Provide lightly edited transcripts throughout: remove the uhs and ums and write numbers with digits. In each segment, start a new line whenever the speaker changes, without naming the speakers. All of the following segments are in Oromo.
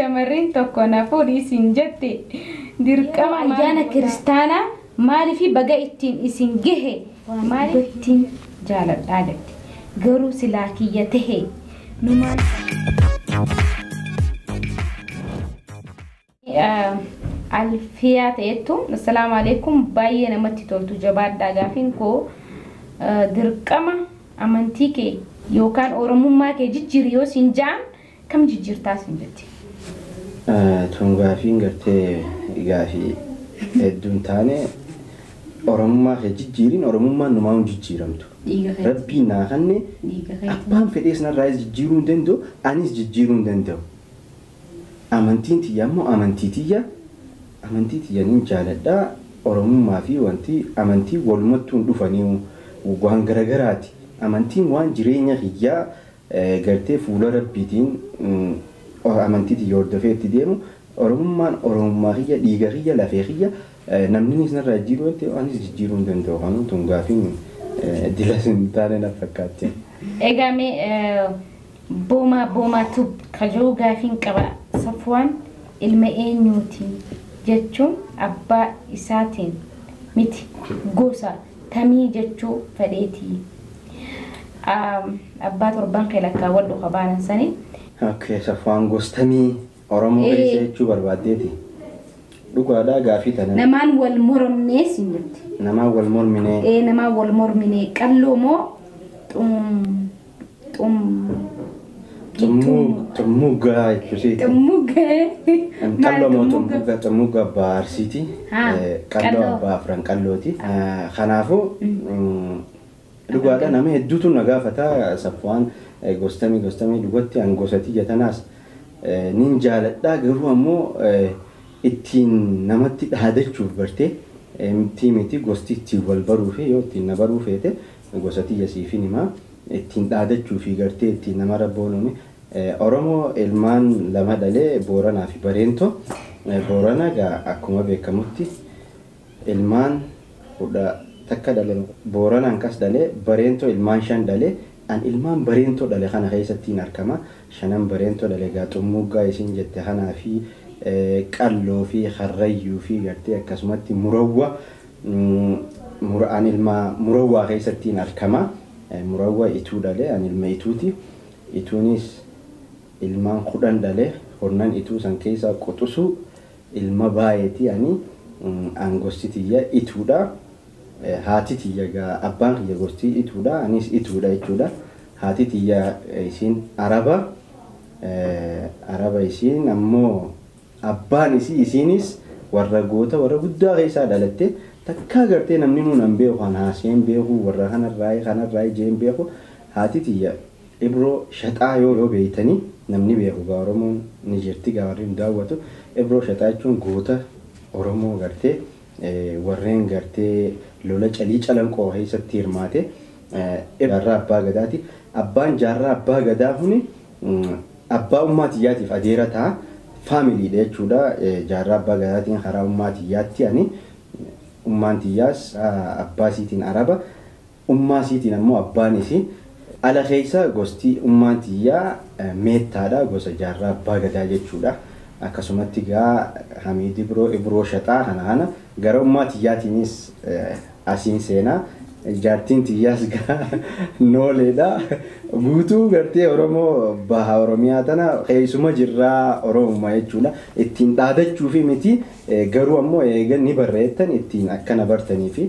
shamarreen tokko na fuudhii siin jette dirqama ayyaana kiristaanaa maaliif baga ittiin isin gahe maaliif jaaladhaa jette garuu silaa kiyya tahe numaan alfiyaa ta'ettu assalaamu alaykum baay'ee namatti toltu jabaadhaa gaafiin koo dirqama amantii kee yookaan oromummaa kee jijjiiriyoo siin jaan kam jijjiirtaa siin jetti
tun gaafiin gartee gaafii hedduun taane oromummaa kee jijjiirin oromummaan numaan jijjiiramtu rabbiin naa kanne abbaan fedhees narraa jijjiiruu hin danda'u anis jijjiiruu hin danda'u amantiin tiyya ammoo amantii tiyya nin jaaladhaa oromummaa fi wanti amantii walumattuun dhufanii waan garagaraati amantiin waan jireenya kiyyaa gartee fuula rabbiitiin amantii tiyya hordofee itti deemu oromummaan oromummaa kiyya dhiiga kiyya lafee kiyya namninis narraa jijjiiruu wanti anis jijjiiruu hin danda'u kanuu tun gaafiin dilas hin taane na fakkaatti.
Egaa mee boomaatu kajoo gaafiin qaba Safwaan ilma eenyuutiin jechuun abbaa isaatiin miti gosa tamii jechuu fedheetii abbaa torban kee lakkaawwadhu qabaanan sanii.
Okay, Safwaan gostamii Oromoo keessa jechuu barbaaddeeti. Dhugaadhaa gaafii tana.
Namaan wal mormnee siin jetti.
Namaan wal morminee.
Namaan wal morminee qalloo moo
Xummugaa jechuusi. Qalloo moo xummugaa abbaa Arsiiti. Qalloo abbaa Afran qallooti. Kanaafuu dhugaadhaa nama hedduutu na gaafata Safwaan gostamii dhugatti an gosati jetanaas nin jaaladhaa garuu ammoo ittiin namatti dhaadachuuf bartee miti gosti ittiin wal baruu fi yoo ittiin na baruu feete gosati jasiifin himaa ittiin dhaadachuu fi gartee ittiin nama rabboonume Oromoo ilmaan lama dhalee Booranaa fi Bareentoo Boorana gaa akkuma beekamutti ilmaan kudha takka dhalee Booranaan kas dhalee Bareentoo ilmaan 5 dhalee an ilmaan Bareentoo dhalee kana keessattiin argama shanan Bareentoo dhalee gaa xummugaa isin jette kanaa fi qalloo fi harrayyuu fi gartee akkasumatti murawwa an ilma murawwaa keessattiin argama murawwa ituu dhalee an ilma ituuti ituunis ilmaan 10 dhalee hornan ituu san keessa quxusu ilma baay'eeti ani an gostitiyya ituudha haati tiyya gaa abbaan kiyya gosti ituudha anis ituudha jechuudha haati tiyya isin araba isin ammoo abbaan isinis warra goota warra guddaa keessaa dhalatte takka gartee namni nuun an beeku kan haaseen beeku warra kanarraa ijeen beeku haati tiyya Ibroo Shaxaa yoo beeytanii namni beeku gaa Oromoon ni jirti gaa warri daawwatu Ibroo Shaxaa jechuun goota Oromoo gartee warreen gartee lola calii calanqoo keessatti hirmaate jaarraa abbaa gadaati abbaan jaarraa abbaa gadaa kuni abbaa ummaatiyyaatiif adeera ta'a family jechuudha jaarraa abbaa gadaatiin karaa ummaatiyyaatti ani ummaantiyyaas abbaasiitiin araba ummaasiitiin ammoo abbaanis ala keessa gosti ummaantiyyaa meettaadha gosa jaarraa abbaa gadaa jechuudha akkasumatti gaa Hamiid Ibroo Shaxaa kana gara ummaatiyyaatiinis asiin seenaa jaartiin tiyyaas gaa nooleedha guutuu gartee Oromoo baha Oromiyaa tana keessuma jirraa Oromummaa jechuudha ittiin dhaadachuu fi miti garuu ammoo eegan ni barreettan ittiin akkana bartanii fi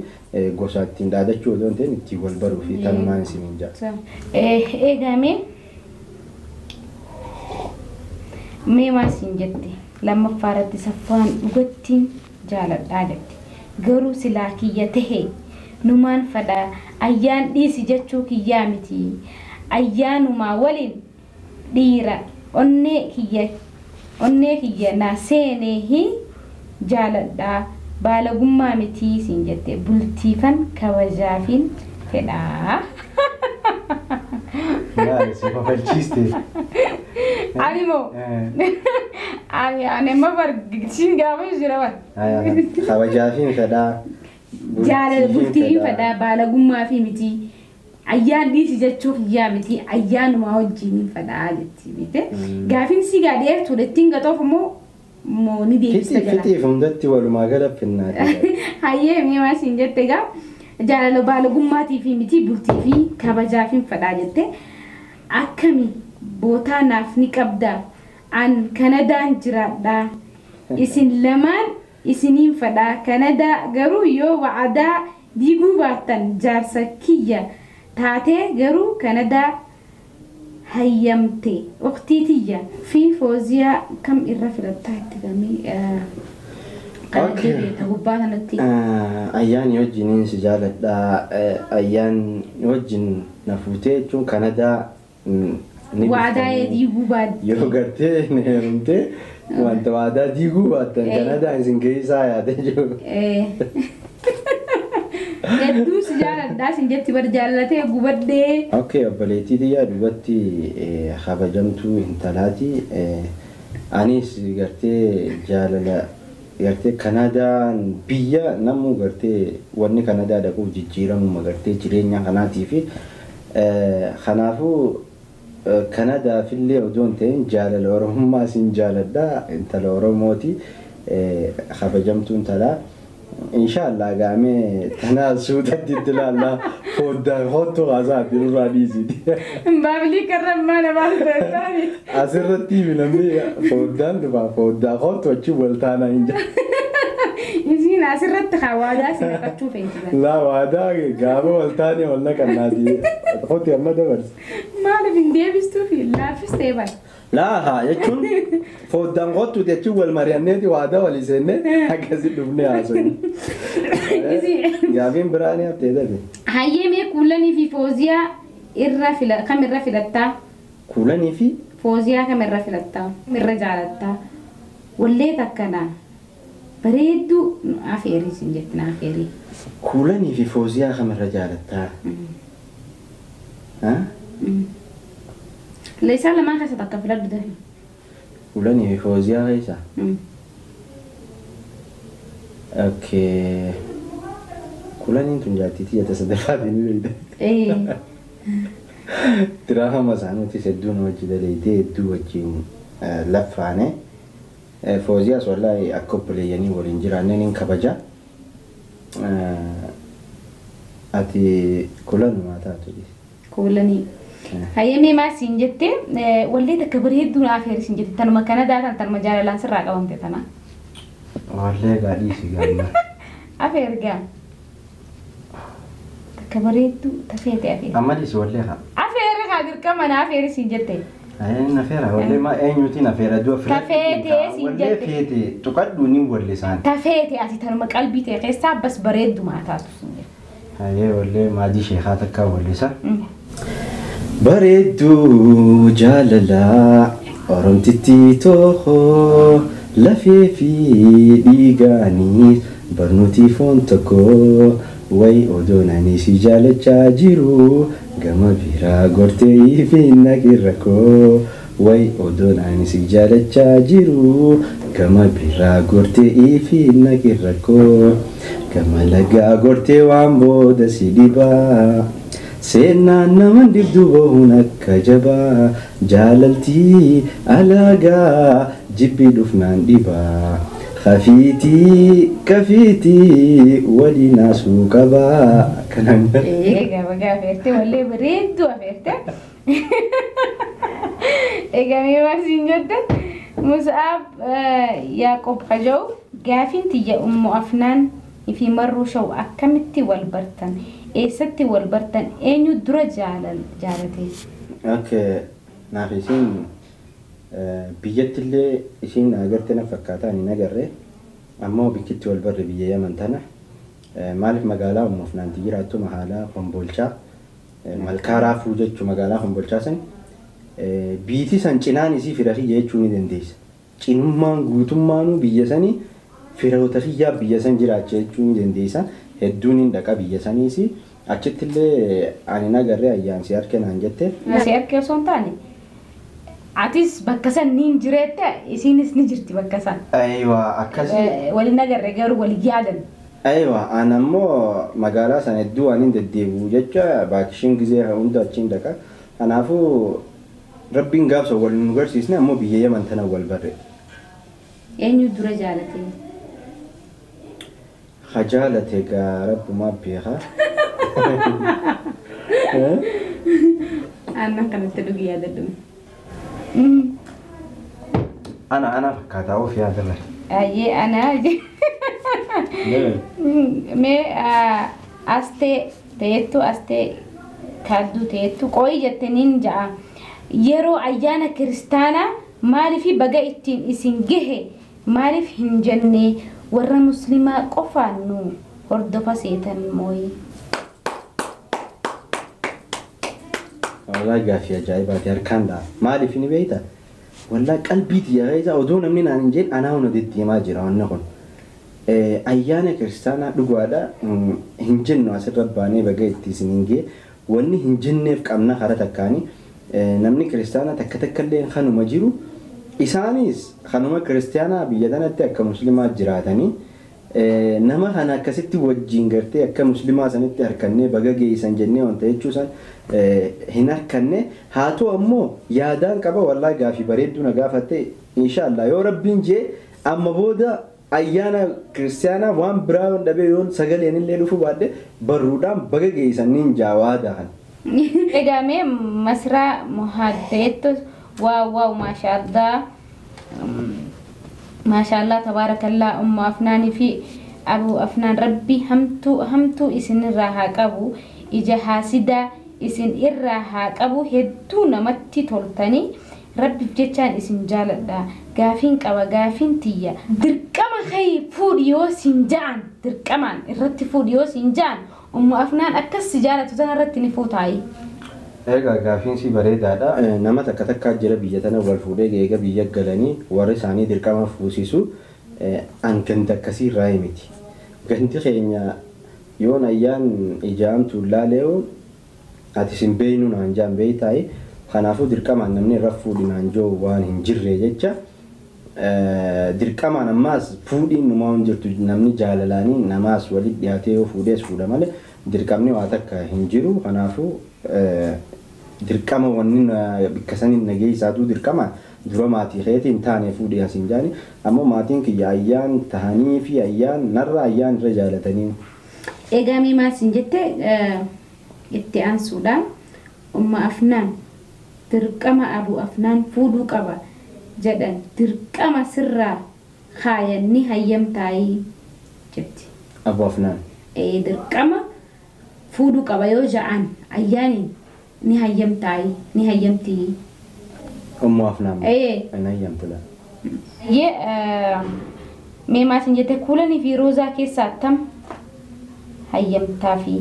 gosa ittiin dhaadachuu odoo ta'in ittiin wal baruu fi tanumaan isiniin jaa.
Eegame mee maasiin jette lammaffaarratti Safwaan dhugattiin jaaladhaa jette garuu silaa kiyya tahe numaan fadha ayyaan dhiisi jechuu kiyyaa miti ayyaanumaa waliin dhiira onnee kiyya na seenee hi jaaladhaa baalagummaa miti siin jette bultiifan kabajaafin fedhaa.
Yaa si mafalchiste.
Animo. Ani ma bargisiin gaafa jirawan.
Kabajaafin fedhaa.
Jaalala bultii fedhaa baalagummaa fi miti ayyaan dhiisi jechuuf yaa miti ayyaanuma wajjin fadhaa jetti miti gaafin si gaadhee tulettiin gatoof moo ni deebista
jala fiti hundatti walumaa gala finnaati
hayyee mi'aa siin jette gaa jaalala baalgummaatii fi miti bultii fi kabajaafin fadhaa jette akkami bootaa naaf ni qabda an Kanadaan jiraadha isin lamaan isiniin fadhaa Kanadaa garuu yoo wa'adaa diiguu baattan jaarsa kiyya taatee garuu Kanadaa hayyamte waqtiitiyya fi Fooziyaa kam irra filattaa itti gamii
Okay. Ayyaan wajjin si jaaladha. Ayyaan wajjin na fuutee jechuun Kanadaa
waadaa diiguu baadde
yoo gartee ni heerumte wanta waadaa diiguu baattan Kanadaa isin keessaa yaade jiru.
Hedduu si jaaladha sin jetti bar jaalatee gubadhee.
Okay, obboleettii xiyyaa duubatti kabajamtuu intalaati. Anis gartee jaalala gartee Kanadaan biyya namu gartee wanni Kanadaa dhaquuf jijjiiramu gartee jireenya kanaatii fi kanaafuu Kanadaa fillee odoon ta'in jaalala Oromummaa sin jaaladha intala Oromooti kabajamtuu intalaa. Inshallah gaamee tanaa suutatti itti ilaallaa foddaan hottu haasaa dirraa dhiisiti.
Baabilii karrammaa namaaf ta'e
asirratti namni foddaan dhufa foddaa hottu achi wal taanaa hin jira.
Isiin asirratti waadaa si naqachuu fe'isa.
Laa waadaa gaafa wal taanee wal naqannaati. Hotti amma dabarsa.
Maaliif hin deebistuufi laaffistee bara.
Laa jechuun foddaan hottu jechuun wal mari'anneeti waadaa walii seennee akkasii dhufnee haasofne. Gaafiin biraanii haftee dhabe.
Hayyee mee kuulanii fi Fooziyaa kam irra filattaa?
Kuulanii fi
Fooziyaa kam irra filattaa? Irra jaalattaa? Wallee takkanaa bareedduu afeerii sin jetti na afeerii.
Kuulanii fi Fooziyaa kam irra jaalattaa?
Leesaan lamaan keessa takka filadhu dafi.
Kuulanii fi Fooziyaa keessa? Okay. Kuulaniin tun jaattiitii jata sadaffaatiin beekta. Diraama isaaniitis hedduu nama wajji daleetee hedduu wajjin laffaane. Fooziyaas wallahi akka obboleeyyanii waliin jiraanneen hin kabaja. Ati kuulanumaa taatu.
Kuulanii. Hayyee maa siin jette wallee takka bareedduu na afeerii siin jette tanuma Kanadaa tanuma jaalalaan sirraa qabamte tana.
Wallee gaadhii si gaama.
Afeergaa. Takka bareedduu tafeete afeeri.
Ammadis wallee haa.
Afeeri haa dirqama na afeeri siin jette.
Nafeera wallee maa eenyuutiin afeera dura
filate. Tafeete siin jette.
Wallee feete tuqadhuu ni wallee isaan.
Tafeete ati tanuma qalbii ta'e keessaa bas bareedduma taatu siin jette.
Hayyee wallee maadii sheekaa takkaa walleessa. Bareedduu jaalalaa Oromtittii toohoo lafee fi dhiigaanii barnootii foon tokko wayi odoon ani si jaalachaa jiru gama biraa gortee fi naqirra koo wayi odoon ani si jaalachaa jiru gama biraa gortee fi naqirra koo gama lagaa gortee waan booda si dhibaa. Seenaan nama dibduu bahuun akka jabaa jaalaltii alaagaa jibbii dhufnaan dhibaa kafiitii walii naasuu qabaa kanan.
Gaba afeerte wallee bareedduu afeerte. Egaa mee marsiin jette Musaab Yaaqoob Hajoo gaafiin tiyya ummu afnaan fi marruu sha'u akkamitti wal bartan? Eessatti wal bartan eenyu dura jaalate?
Okay, naaf isin biyyattillee isin agartee na fakkaataa hin agarre ammoo bikkitti wal barre biyya Yaman tana maaliif magaalaa ummu afnaanti jiraattu magaalaa Kombolchaa malkaa Raafuu jechuu magaalaa Kombolchaa san biitii san cinaan isii fira kiyya jechuu ni dandeessa. Cinummaan guutummaanuu biyya sanii firoota kiyyaa biyya san jiraacha jechuu ni dandeessa. Hedduun hin dhaqa biyya saniisi achittillee ani nagarree ayyaansi harkee naan jette.
Si harkee osoo hin taane atis bakka san ni jirette isiinis ni jirti bakka san.
Ayiwaa akkasii.
Waliin nagarree garuu walii yaadan.
Aywa anammoo magaalaa sana hedduu waan hin deddeebi'u jecha baakishiin gizee hunda achiin dhaqa. Kanaafuu rabbiin gaafsa wal nu garsiisne ammoo biyya Yaman tana wal barre.
Eenyu dura jaalate?
Jaalate gaa rabbumaa beekaa.
Aannan kanatti dhugi yaadadhu.
Ana fakkaataa of yaadala.
Ayyee ana mee astee teettu astee kadduu teettu qoyi jettaniin ja'a yeroo ayyaana kiristaanaa maaliif baga ittiin isin gahe maaliif hin jenne warra muslimaa qofaan nu hordofa seetan mooyi.
Wallahi gaaffii ajaa'ibaati harkaan dha. Maaliif ni beekta? Wallahi qalbiiti yaa odoo namni naan hin jeen anaa hunda deddeemaa jira wanna kun. Ayyaana kiristaanaa dhugaadha hin jennu asirra baanee baga itti isin hin gee wanni hin jenneef qabna hara takkaani namni kiristaanaa takka takkallee kanuma jiru isaanis kanuma kiristaanaa biyya tanatti akka muslimaa jiraatanii nama kana akkasitti wajjin gartee akka muslimaa sanitti harkannee baga geessan jennee wanta jechuusan hin harkanne haa ta'u ammoo yaadaan qaba wallahi gaafii bareedduu na gaafatte inshallah yoo rabbiin jee amma booda ayyaana kiristaanaa waan biraa dhabee yoon sagaleen illee dhufu baadde barruudhaan baga geessaniin jaawaadhaan.
Egaa mee masraa muhaddeettu waaw maashaallah tabaarakallaa umma afnaanii fi abu afnaan rabbi hamtuu isin irraa haa qabu ija haasidaa isin irraa haa qabu hedduu namatti toltanii rabbiif jechaan isin jaaladha gaafiin qaba gaafiin tiyya dirqama kay fuudhiyoo sin ja'an dirqamaan irratti fuudhiyoo sin ja'an umma afnaan akkas si jaalatu sana irratti ni fuutaayi.
Egaa gaafiin si bareedaadha. Nama takka takkaa jira biyya tana wal fuudhee eega biyya galanii warri isaanii dirqama fuusisu ganda akkasii irraa miti. Ganti keenya yoon ayyaan ijaamtu laalee'uun ati sin beeynu naan jaan beeytaayi. Kanaafuu dirqamaan namni irra fuudhinaan joo waan hin jirre jecha dirqamaan ammaas fuudhiin numaa hin jirtu namni jaalalaanii namaas walitti dhiyaatee yoo fuudhees fuudha malee dirqamni waa takka hin jiru. Kanaafuu dirqama wanni bakka saniin nageessaatu dirqama dura maatii keetiin taanee fuudhee asin jaani ammoo maatiin kiyya ayyaan tahanii fi ayyaan narra ayyaan irra jaalatanii.
Egaa mee maal sin jette itti aansuudhaan umma afnaan dirqama abu afnaan fuudhuu qaba jedhan dirqama sirraa kaayanni hayyamtaayii jetti.
Abu afnaan.
Dirqama fuudhuu qaba yoo ja'an ayyaaniin ni hayyamtaayii ni hayyamtii.
Umma afnaan. Ni hayyamtula.
Mee maal sin jette kuulanii fi roozaa keessaa tam hayyamtaa fi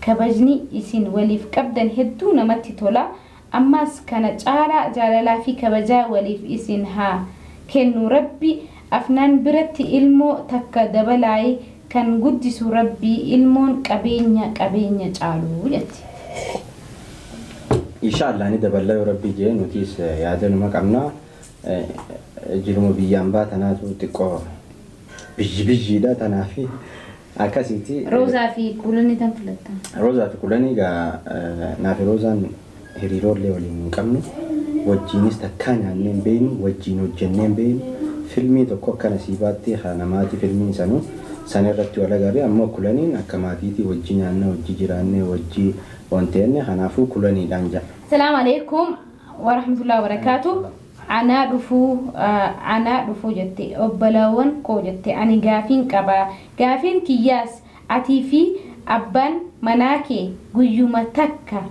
kabajni isin waliif qabdan hedduu namatti tola. Ammas kana caalaa jaalalaa fi kabajaa waliif isin haa kennu rabbi afnaan biratti ilmoo takka dabalaayii kan guddisu rabbi ilmoon qabeenya caalu jetti.
Inshallah ni dabala yoo rabbi jee nutis yaadanuma qabna jiruma biyyaan baatanaatu xiqqoo biyyiidha tanaafi akkasitti.
Roozaa fi kulanii tan filatta.
Roozaa fi kulanii gaa naafi roozaan hiriiroollee waliin hin qabnu wajjiinis takkaa nyaannee hin beeknu wajjiin hojjennee hin beeknu filmii tokko akka nasiibaatti haa namaati filmiin sanuu sana irratti wal agarre ammoo kulaniin akka maatiitii wajjii nyaanna wajjii jiraannee wajjii wanteenne kanaafuu kulaniidhaan jira.
Salaamu alaikum wa rahmatullahi wa barakatuh. Anaa dhufuu jette obbolawwan koo jette ani gaafiin qaba gaafiin kiyyaas atii fi abbaan manaa kee guyyuma takka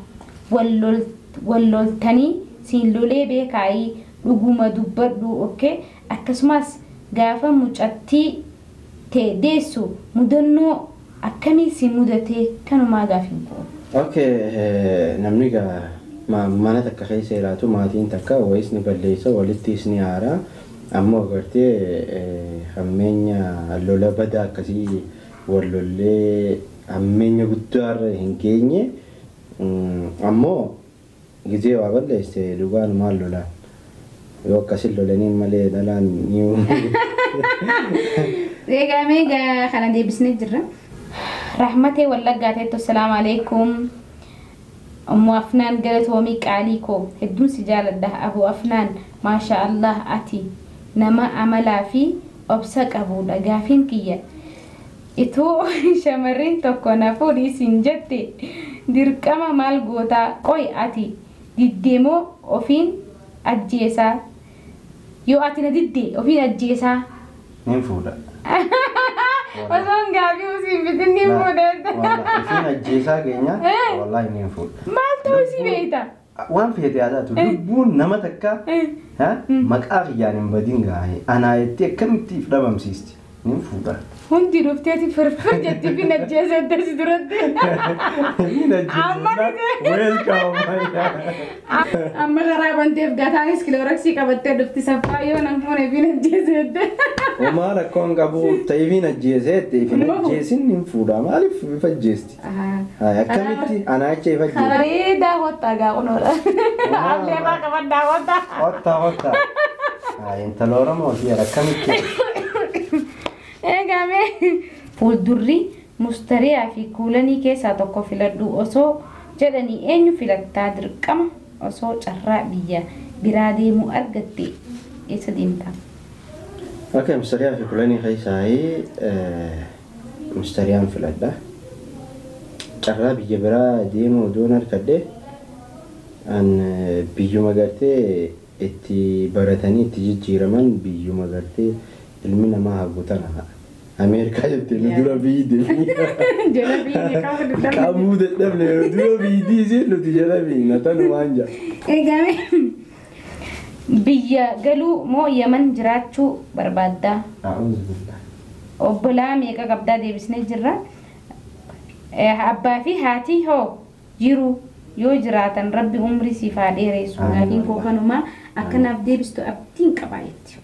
walloltanii siin lolee beekaayii dhuguma dubbadhu okay akkasumas gaafa mucattii tee deessu mudannoo akkamii si mudatee kanumaa gaafiin koo.
Namni gaa mana takka keessa jiraatu maatiin takka wayis ni balleessa walittis ni haara ammoo agartee hammeenya lola badaa akkasii wallollee hammeenya guddaarra hin geenye ammoo gizee waa balleesse dhugaan maal lolaan yoo akkasin lolanii malee dhalaan niu.
Egaa meegaa kana deebisnee jirra. Rahmatee wallaggaatee assalaamu alaikum. Ummu Afnaan galatoomii qaalii koo hedduun si jaaladha. Abu Afnaan maasha Allah ati nama amalaa fi obsa qabudha. Gaafiin kiyya itoo shamarreen tokko na fuudhii siin jette dirqama maal gootaa? Qoy ati diddeemoo ofiin ajjeesaa? Yoo ati na diddee ofiin ajjeesaa?
Nin fuudha.
Osoon gaafii usiin bitin nin fuudhetta.
Ofiin ajjeesaa keenya wallahi nin fuudha.
Maal ta'uu si beekta?
Waan feete yaadaatu lubbuun nama takka maqaa kiyyaan hin badin gaa'e anaa jettee akkamittiif dhabamsiisti nin fuudha.
Hundi dhufteeti firfir jetti fi najjeesa iddasi duratti. Amma karaa banteef gataanis kilooraksii qabattee dhufti saffaa yoo namoonni fi najjeesa idde.
Homaa rakkoon qabu ta'ee fi najjeesa itti fi najjeesin hin fuudha maaliif ifa ajjeesti? Akkamitti anaa acha ifa ajjeesti?
Bareedaa hottaa gaa'unoodha. Ablee baa qabaddaa hottaa.
Hottaa. Intala Oromoo fi akkamitti?
Eegame fuuldurri mustariyaa fi kuulanii keessaa tokko filadhu osoo jedhanii eenyu filattaa? Dirqama osoo carraa biyya biraa deemuu argatte eessa deemta?
Okay, mustariyaa fi kuulanii keessaa mustariyaan filadha. Carraa biyya biraa deemuu odoon argadhe an biyyuma gartee itti baratanii itti jijjiiraman biyyuma gartee ilmi namaa haguutan Ameerikaa jettee dura biyyi deemee
jala biyyi
qaamuu dadhabne dura biyyi isiin nuti jala biyyi natan waan jaa.
Eegame biyya galuu moo Yaman jiraachuu barbaaddaa? Obbolaa meeqa qabdaa? Deebisnee jirra. Abbaa fi haati hoo jiru yoo jiraatan rabbi umrii siif haa dheeressu. Gaafiin koo kanumaa akkanaaf deebistu abdiin qabaa jetti.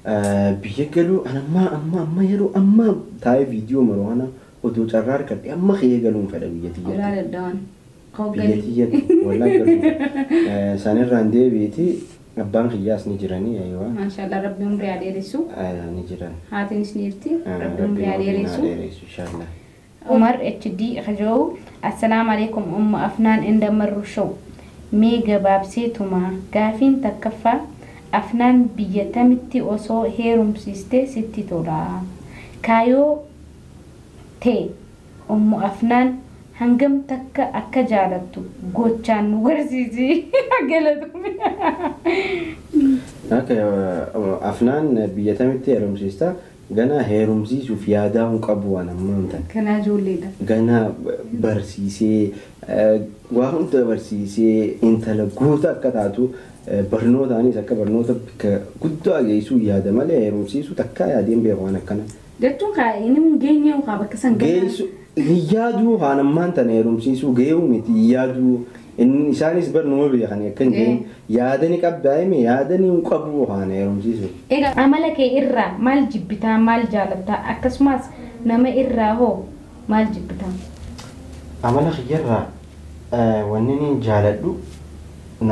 Biyya galuu amma yeroo amma taa'ee viidiyoo maroo kana oduu carraa argadhe amma kee galuun fedha biyya tiyya.
Ulaa daddaan.
Biyya tiyya walaa galuun sanirraan deebiiti abbaan kiyyaas ni jiranii ayiwaa.
Maashaallah rabbi umrii haa dheeressu.
Ni jiran.
Haatiinis ni jirti rabbi umrii haa dheeressu.
Inshallah.
Umar HD Khajou assalamu alaikum Ummu Afnaan indamarru show mee gabaabseetuma gaafiin takkaffaa Afnaan biyya tamitti osoo heerumsiiste sitti tola? Kaayoo tee Ummu Afnaan hangam takka akka jaalattu gochaan nu barsiisi galatumi.
Afnaan biyya tamitti heerumsiista gana heerumsiisuuf yaadaa hin qabu waan ammaan ta'e.
Kana ijoolleedha.
Gana barsiisee waa hunda barsiisee intala guutaa akka taatu barnootaanis akka barnoota guddaa geessuu yaada malee heerumsiisuu takkaa yaadeen beeku waan akkana.
Jechuun inni hin geenye ukaa bakka san
geessu hin yaaduu waan ammaan tana heerumsiisuu geewu miti yaaduu. Isaanis barnuma beekan akka hin yaadani qabdaa'ime yaadani hin qabu waan heerumsiisu.
Egaa amala kee irraa maal jibbitaa maal jaalattaa akkasumas nama irraa hoo maal jibbitaa?
Amala kiyyarraa wanni nin jaaladhu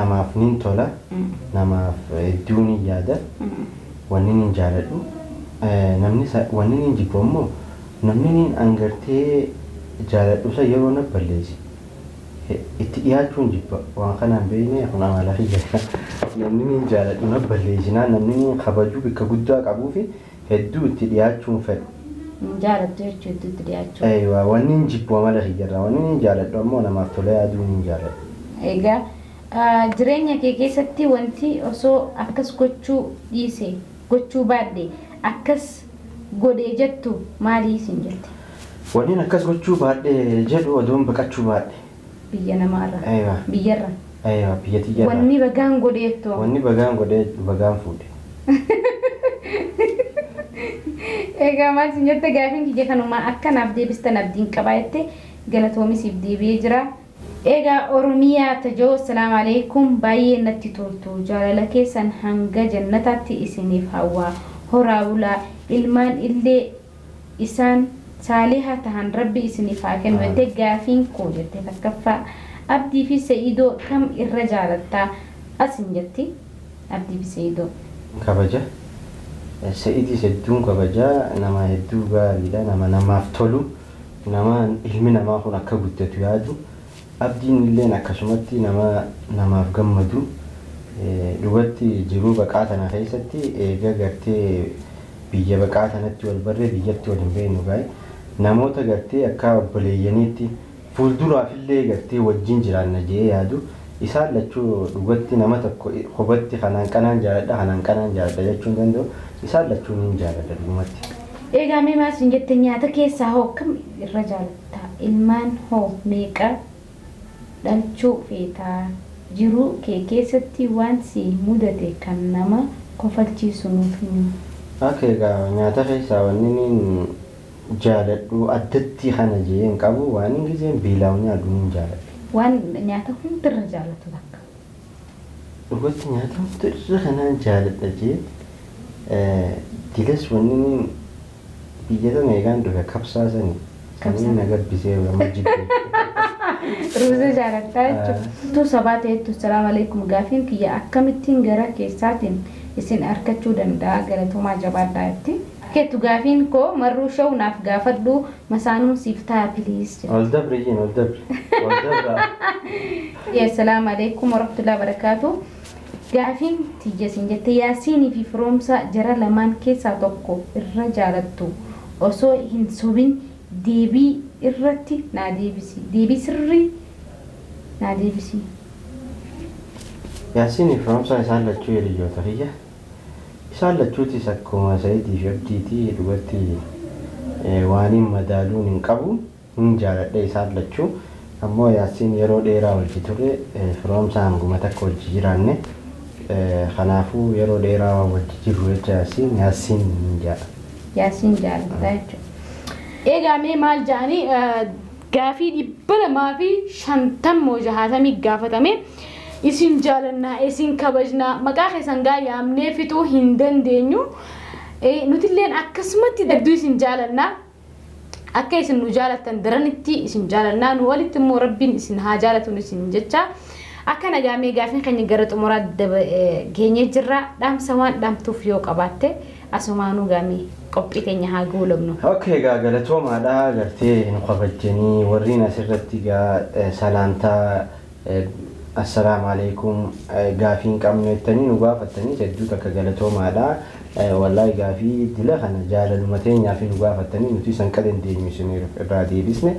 namaaf nin tola namaaf hedduu nin yaada wanni nin jaaladhu wanni nin jibbu ammoo namni nin angartee jaaladhu isa yeroo na balleessi. Itti dhiyaachuun jibba waan kanaan beekne kun amala kiyya namni nin jaaladhu na balleessinaan namni nin kabajuu bakka guddaa qabuu fi hedduu itti dhiyaachuun fedha.
Jaalattu jechuun itti dhiyaachuu.
Eeyyuu wanni nin jibbu amala kiyyarraa wanni nin jaaladhu ammoo namaaf tola yaaduu nin jaaladhu.
Egaa jireenya kee keessatti wanti osoo akkas gochuu dhiise gochuu baadde akkas godhee jettu maalii isin jette?
Wanni akkas gochuu baadhe jedhu odoon baqachuu baadhe.
Biyya namaarraa. Biyyarraa.
Biyya tiyyarraa.
Wanni bagaan godheettu.
Wanni bagaan godhee bagaan fuudhe.
Egaa maal isin jette gaafiin kiyya kanumaa akkanaaf deebistan abdiin qabaa jette galatoomisiif deebi'ee jira. Egaa Oromiyaa tajoo assalamu alaikum baay'ee natti toltu jaalala keessan hanga jannataatti isiniif hawwaa horaa bulaa ilmaan illee isaan saaliha tahan rabbi isiniif haa kennu jette gaafiin koo jette takkaffaa Abdii fi Sa'iidoo kam irra jaalattaa asin jetti Abdii fi Sa'iidoo
kabaja. Sa'idii hedduun kabaja nama hedduu gaariidha nama namaaf tolu nama ilmi namaa kun akka guddatu yaadu abdiin illee akkasumatti nama namaaf gammadu dhugatti jiruu baqaa tana keessatti eega gartee biyya baqaa tanatti wal barree biyyatti wal hin beeknu gaa'e namoota gartee akka obboleeyyaniitti fuulduraaf illee gartee wajjin jiraanna jee yaadu isaan lachuu dhugatti nama tokko hubatti kanaan kanaan jaaladha jechuun danda'u isaan lachuu ni jaaladha dhugumatti.
Egaa mee maas hin jette nyaata keessaa hoo kam irra jaalatta? Ilmaan hoo meeqa dhalchuu feetaa? Jiruu kee keessatti waan si mudate kan nama kofalchiisu nuuf himi.
Akka egaa nyaata keessaa wanni jaaladhu addatti kana jee hin qabu waan ingilizeen biilaa nyaadhu ni jaaladha.
Waan nyaata hundirra jaalatu takka.
Dhugatti nyaata hundirra kanaan jaaladha jee dilas wanni biyya tana eegaan dhufe kabsaasanii sanii nagabbisee nama jibbee.
Ruuza jaalattaa jechuudha. Tu sabaa ta'ettu salaamu alaikum gaafiin kiyya akkamittiin gara keessaatiin isin arkachuu danda'a galatumaa jabaadhaa jetti. Keetu gaafiin koo marruu sha'u naaf gaafadhu masaanuun siif ta'a piliis.
Ol dabriin ol dabra.
Salaamu alaikum warahmatullahi wabarakaatu. Gaafiin tiyya siin jette yaasiinii fi firoomsa jara lamaan keessaa tokko irra jaalattu osoo hin sobin deebii irratti naa deebisi. Deebii sirrii naa deebisi.
Yaasiinii fi firoomsa isaan lachuu hiriyoota kiyya. Isaan lachuutis akkuma Sa'iidii fi Abdiitii dhugatti waaniin madaaluun hin qabu hin jaaladha isaan lachuu ammoo Yaasiin yeroo dheeraa wajji ture firoomsa hanguma takka wajji jiraanne kanaafuu yeroo dheeraa wajji jirru jecha Yaasiin hin jaalladha.
Yaasiin jaaladha jechuudha. Egaa mee maal jedhanii gaafii 250 gaafatame. Isin jaalannaa isin kabajnaa maqaa keessan gaa yaamnee fixuu hin dandeenyu nutilleen akkasumatti hedduu isin jaalannaa akka isin nu jaalattan daranitti isin jaalannaa nu walitti immoo rabbiin isin haa jaalatuun isin jecha akka nagaamee gaafiin keenya gara xumuraa geenyee jirra dhaamsa waan dhaamtuuf yoo qabaatte asumaanuu gaamee qophii keenya haa goolabnu.
Okay gaa galatoomaadha gartee nu kabajjanii warriin asirratti gaa salaantaa Assalamu alaikum gaafiin qabnu jettanii nu gaafattanii hedduu takka galatoomaadha. Wallahi gaafii dila kana jaalaluma teenyaa fi nu gaafattanii nuti isin qadan deemnu irraa deebisne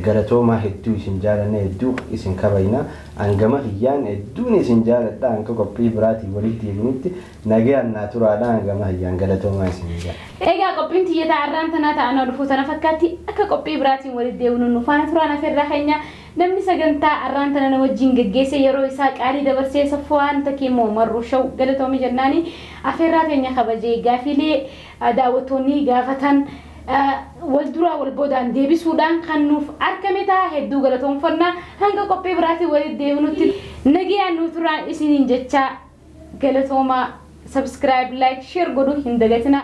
galatoomaa hedduu isin jaalanne hedduu isin kabajna angama hiyyaan hedduun isin jaaladha anka qophii biraatii walitti deebinutti nagayaan naa turaadha angama hiyyaan galatoomaa isin jaaladha.
Egaa qophiin tiyya ta'arraan tanaa ta'anaa dhufuu tana fakkaatti akka qophii biraatiin walitti deebinu nu faana turaan afeerraa keenya. Namni sagantaa arraan tana wajjin geggeesse yeroo isaa qaalii dabarsee safwaan takee moo marruu sha'u galatoomii jennaani afeerraa keenya kabajee gaafiilee daawwattoonni gaafatan wal duraa wal boodaan deebisuudhaan kan nuuf argame ta'a hedduu galatoomfannaa hanga qophii biraatiin walitti deebinutti nagayaan nu turaan isiniin jecha galatoomaa subscribe like share godhuu hin dagatina.